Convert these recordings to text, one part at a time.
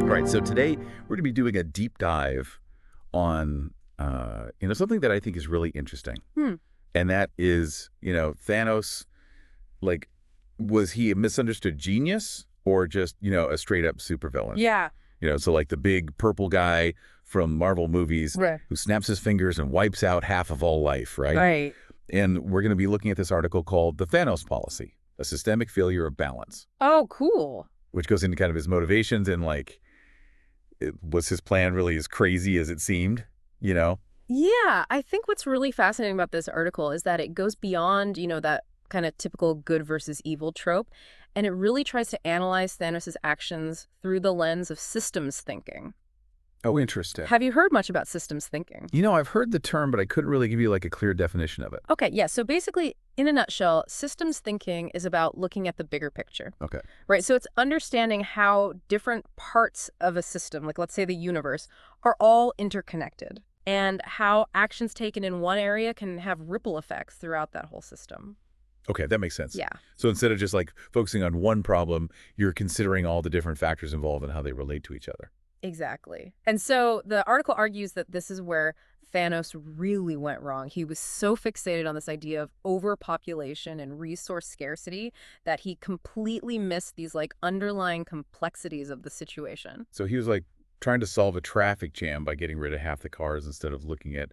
All right, so today we're going to be doing a deep dive on, something that I think is really interesting. And that is, Thanos, like, was he a misunderstood genius or just, a straight up supervillain? Yeah. So like the big purple guy from Marvel movies Right. who snaps his fingers and wipes out half of all life, right? Right. And we're going to be looking at this article called The Thanos Policy, a systemic failure of balance, Oh, cool. which goes into kind of his motivations and was his plan really as crazy as it seemed, Yeah, I think what's really fascinating about this article is that it goes beyond, that kind of typical good versus evil trope, and it really tries to analyze Thanos' actions through the lens of systems thinking. Oh, interesting. Have you heard much about systems thinking? I've heard the term, but I couldn't really give you a clear definition of it. Okay, yeah. So basically, in a nutshell, systems thinking is about looking at the bigger picture. Okay. Right. So it's understanding how different parts of a system, like let's say the universe, are all interconnected and how actions taken in one area can have ripple effects throughout that whole system. Okay, that makes sense. Yeah. So instead of just focusing on one problem, you're considering all the different factors involved and how they relate to each other. Exactly. And so the article argues that this is where Thanos really went wrong. He was so fixated on this idea of overpopulation and resource scarcity that he completely missed these underlying complexities of the situation. So he was trying to solve a traffic jam by getting rid of half the cars instead of looking at,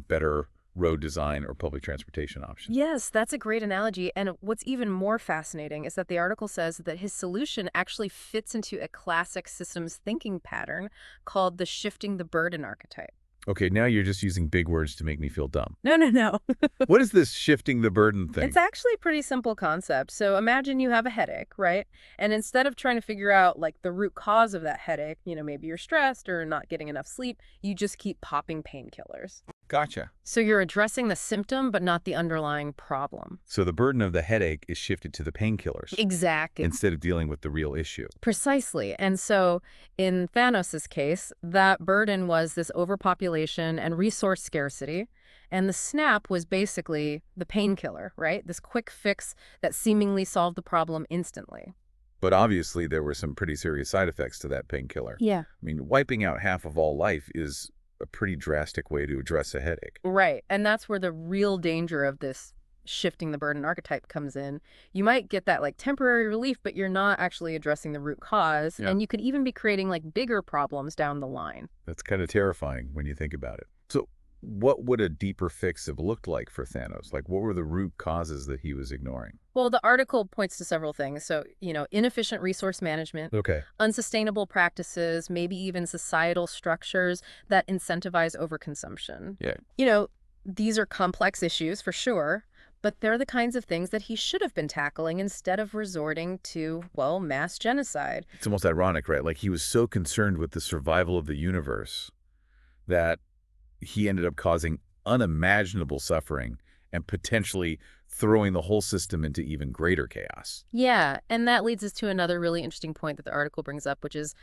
better road design or public transportation options. Yes, that's a great analogy. And what's even more fascinating is that the article says that his solution actually fits into a classic systems thinking pattern called the shifting the burden archetype. Okay, now you're just using big words to make me feel dumb. No. What is this shifting the burden thing? It's actually a pretty simple concept. So imagine you have a headache, right? And instead of trying to figure out the root cause of that headache, maybe you're stressed or not getting enough sleep, you just keep popping painkillers. Gotcha. So you're addressing the symptom, but not the underlying problem. So the burden of the headache is shifted to the painkillers. Exactly. Instead of dealing with the real issue. Precisely. And so in Thanos' case, that burden was this overpopulation and resource scarcity. And the snap was basically the painkiller, right? This quick fix that seemingly solved the problem instantly. But obviously there were some pretty serious side effects to that painkiller. Yeah. I mean, wiping out half of all life is a pretty drastic way to address a headache. Right. And that's where the real danger of this shifting the burden archetype comes in. You might get that temporary relief, but you're not actually addressing the root cause. Yeah. And you could even be creating bigger problems down the line. That's kind of terrifying when you think about it. So what would a deeper fix have looked like for Thanos? What were the root causes that he was ignoring? Well, the article points to several things. So, inefficient resource management, Okay. unsustainable practices, maybe even societal structures that incentivize overconsumption. Yeah. These are complex issues for sure, but they're the kinds of things that he should have been tackling instead of resorting to, mass genocide. It's almost ironic, right? He was so concerned with the survival of the universe that he ended up causing unimaginable suffering and potentially throwing the whole system into even greater chaos. Yeah, and that leads us to another really interesting point that the article brings up, which is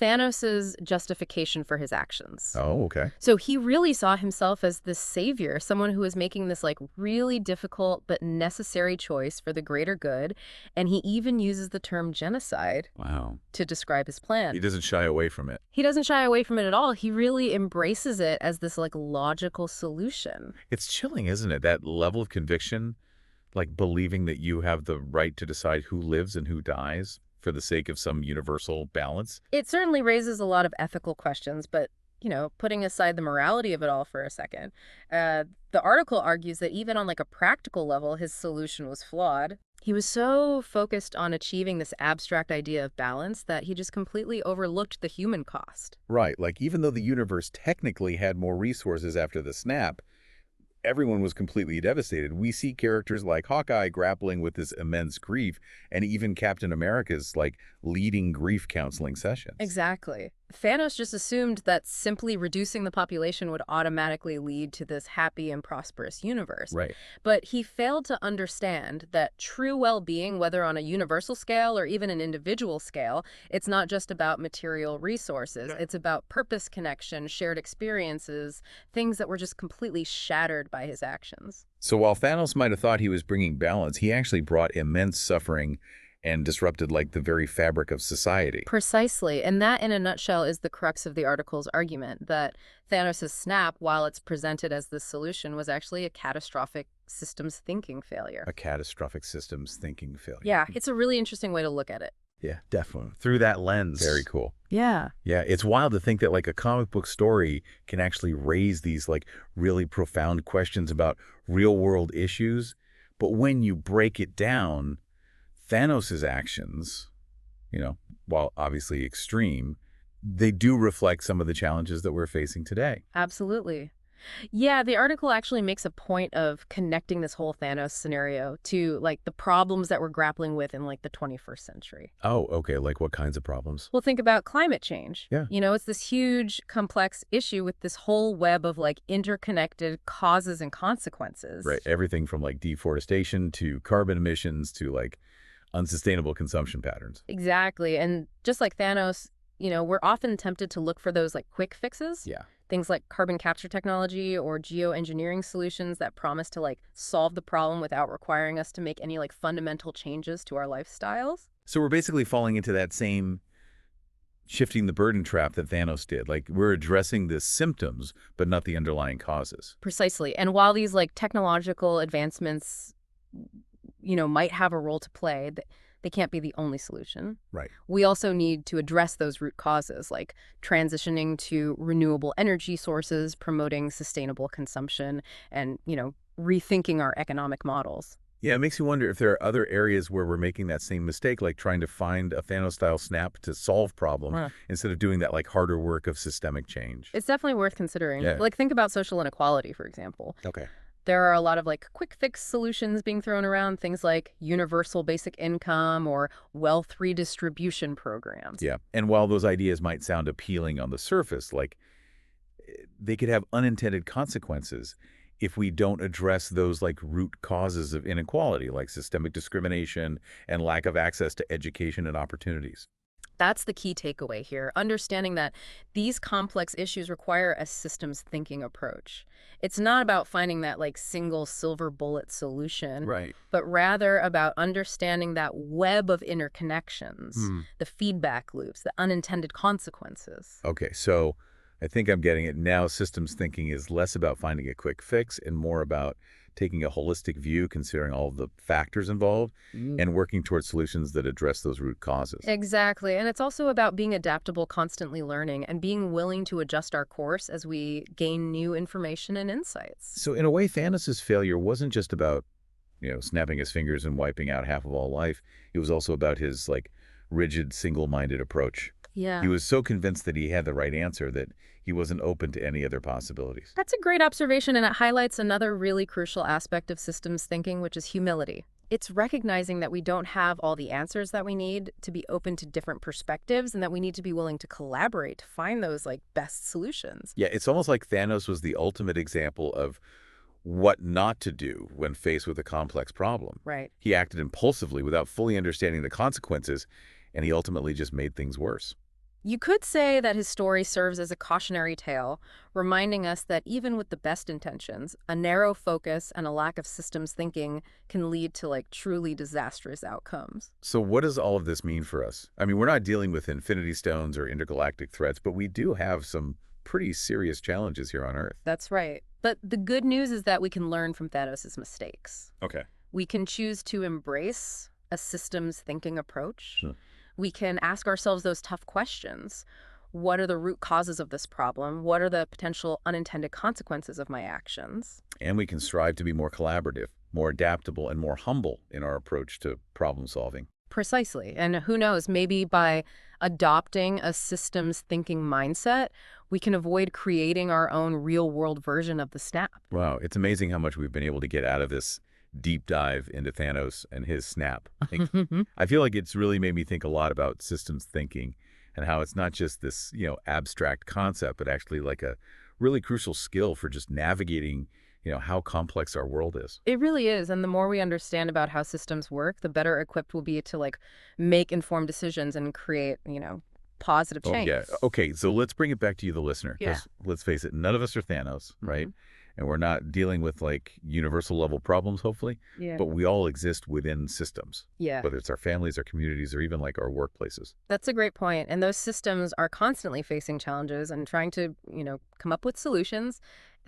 Thanos' justification for his actions. Oh, okay. So he really saw himself as this savior, someone who was making this really difficult but necessary choice for the greater good, and he even uses the term genocide to describe his plan. He doesn't shy away from it. He doesn't shy away from it at all. He really embraces it as this logical solution. It's chilling, isn't it? That level of conviction, believing that you have the right to decide who lives and who dies for the sake of some universal balance. It certainly raises a lot of ethical questions, but, putting aside the morality of it all for a second, the article argues that even on a practical level, his solution was flawed. He was so focused on achieving this abstract idea of balance that he just completely overlooked the human cost. Right. Even though the universe technically had more resources after the snap, everyone was completely devastated. We see characters like Hawkeye grappling with this immense grief, and even Captain America's leading grief counseling sessions. Exactly. Thanos just assumed that simply reducing the population would automatically lead to this happy and prosperous universe. Right. But he failed to understand that true well-being, whether on a universal scale or even an individual scale, it's not just about material resources. It's about purpose, connection, shared experiences, things that were just completely shattered by his actions. So while Thanos might have thought he was bringing balance, he actually brought immense suffering and disrupted like the very fabric of society. Precisely. And that, in a nutshell, is the crux of the article's argument, that Thanos' snap, while it's presented as the solution, was actually a catastrophic systems thinking failure. A catastrophic systems thinking failure. Yeah, it's a really interesting way to look at it. Yeah, definitely. Through that lens. Very cool. Yeah. Yeah, it's wild to think that like a comic book story can actually raise these like really profound questions about real world issues. But when you break it down, Thanos' actions, while obviously extreme, they do reflect some of the challenges that we're facing today. Absolutely. Yeah, the article actually makes a point of connecting this whole Thanos scenario to like the problems that we're grappling with in like the 21st century. Oh, okay. Like what kinds of problems? Well, think about climate change. Yeah. It's this huge, complex issue with this whole web of like interconnected causes and consequences. Right. Everything from like deforestation to carbon emissions to like unsustainable consumption patterns. Exactly. And just like Thanos, we're often tempted to look for those like quick fixes. Yeah. Things like carbon capture technology or geoengineering solutions that promise to like solve the problem without requiring us to make any like fundamental changes to our lifestyles. So we're basically falling into that same shifting the burden trap that Thanos did. Like we're addressing the symptoms, but not the underlying causes. Precisely. And while these like technological advancements, might have a role to play, they can't be the only solution. Right. We also need to address those root causes, like transitioning to renewable energy sources, promoting sustainable consumption, and, rethinking our economic models. Yeah, it makes you wonder if there are other areas where we're making that same mistake, like trying to find a Thanos-style snap to solve problems instead of doing that like harder work of systemic change. It's definitely worth considering. Yeah. Like think about social inequality, for example. Okay. There are a lot of like quick fix solutions being thrown around, things like universal basic income or wealth redistribution programs. Yeah. And while those ideas might sound appealing on the surface, like they could have unintended consequences if we don't address those like root causes of inequality, like systemic discrimination and lack of access to education and opportunities. That's the key takeaway here, understanding that these complex issues require a systems thinking approach. It's not about finding that like single silver bullet solution, Right. but rather about understanding that web of interconnections, the feedback loops, the unintended consequences. Okay, so I think I'm getting it now. Systems thinking is less about finding a quick fix and more about taking a holistic view, considering all of the factors involved, and working towards solutions that address those root causes. Exactly. And it's also about being adaptable, constantly learning, and being willing to adjust our course as we gain new information and insights. So in a way, Thanos' failure wasn't just about, snapping his fingers and wiping out half of all life. It was also about his, like, rigid, single-minded approach. Yeah. He was so convinced that he had the right answer that he wasn't open to any other possibilities. That's a great observation, and it highlights another really crucial aspect of systems thinking, which is humility. It's recognizing that we don't have all the answers that we need, to be open to different perspectives, and that we need to be willing to collaborate to find those like best solutions. Yeah, it's almost like Thanos was the ultimate example of what not to do when faced with a complex problem. Right. He acted impulsively without fully understanding the consequences, and he ultimately just made things worse. You could say that his story serves as a cautionary tale, reminding us that even with the best intentions, a narrow focus and a lack of systems thinking can lead to like truly disastrous outcomes. So what does all of this mean for us? I mean, we're not dealing with infinity stones or intergalactic threats, but we do have some pretty serious challenges here on Earth. That's right. But the good news is that we can learn from Thanos' mistakes. Okay. We can choose to embrace a systems thinking approach. Sure. We can ask ourselves those tough questions. What are the root causes of this problem? What are the potential unintended consequences of my actions? And we can strive to be more collaborative, more adaptable, and more humble in our approach to problem solving. Precisely. And who knows, maybe by adopting a systems thinking mindset, we can avoid creating our own real world version of the snap. Wow, it's amazing how much we've been able to get out of this deep dive into Thanos and his snap. I feel like it's really made me think a lot about systems thinking and how it's not just this, abstract concept, but actually like a really crucial skill for just navigating, how complex our world is. It really is. And the more we understand about how systems work, the better equipped we'll be to like make informed decisions and create, positive change. Oh, yeah. Okay, so let's bring it back to you, the listener. Yeah. 'Cause let's face it, none of us are Thanos, right? and we're not dealing with like universal level problems, hopefully, Yeah. but we all exist within systems, Yeah. whether it's our families, our communities, or even like our workplaces. That's a great point. And those systems are constantly facing challenges and trying to, come up with solutions.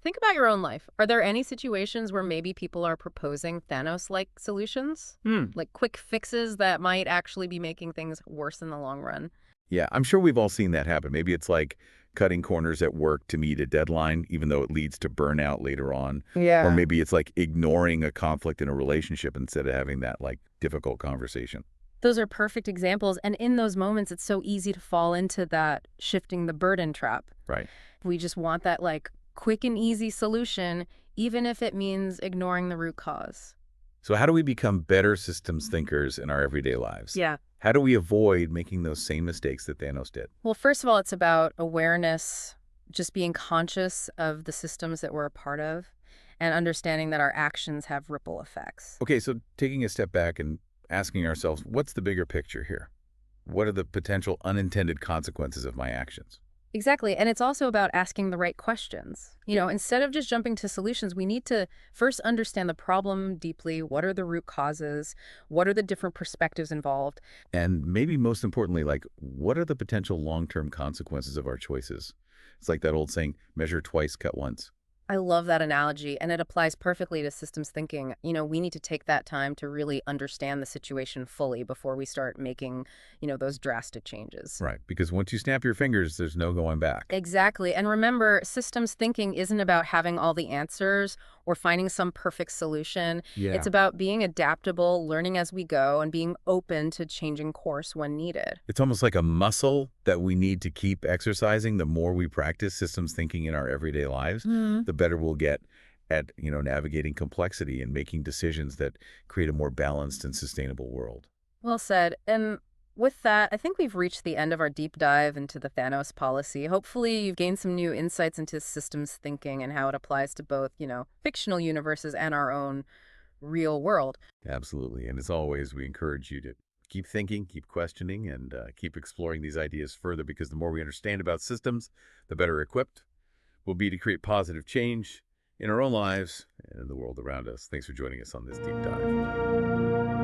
Think about your own life. Are there any situations where maybe people are proposing Thanos-like solutions? Like quick fixes that might actually be making things worse in the long run? Yeah, I'm sure we've all seen that happen. Maybe it's like cutting corners at work to meet a deadline, even though it leads to burnout later on. Yeah. Or maybe it's like ignoring a conflict in a relationship instead of having that like difficult conversation. Those are perfect examples. And in those moments, it's so easy to fall into that shifting the burden trap. Right. We just want that like quick and easy solution, even if it means ignoring the root cause. So how do we become better systems thinkers in our everyday lives? Yeah. How do we avoid making those same mistakes that Thanos did? Well, first of all, it's about awareness, just being conscious of the systems that we're a part of and understanding that our actions have ripple effects. Okay, so taking a step back and asking ourselves, what's the bigger picture here? What are the potential unintended consequences of my actions? Exactly. And it's also about asking the right questions. Instead of just jumping to solutions, we need to first understand the problem deeply. What are the root causes? What are the different perspectives involved? And maybe most importantly, like, what are the potential long-term consequences of our choices? It's like that old saying, measure twice, cut once. I love that analogy, and it applies perfectly to systems thinking. We need to take that time to really understand the situation fully before we start making, those drastic changes. Right, because once you snap your fingers, there's no going back. Exactly. And remember, systems thinking isn't about having all the answers or finding some perfect solution. Yeah. It's about being adaptable, learning as we go, and being open to changing course when needed. It's almost like a muscle that we need to keep exercising. The more we practice systems thinking in our everyday lives, the better we'll get at, navigating complexity and making decisions that create a more balanced and sustainable world. Well said. And with that, I think we've reached the end of our deep dive into the Thanos policy. Hopefully, you've gained some new insights into systems thinking and how it applies to both, fictional universes and our own real world. Absolutely. And as always, we encourage you to keep thinking, keep questioning, and keep exploring these ideas further, because the more we understand about systems, the better equipped we'll be to create positive change in our own lives and in the world around us. Thanks for joining us on this deep dive.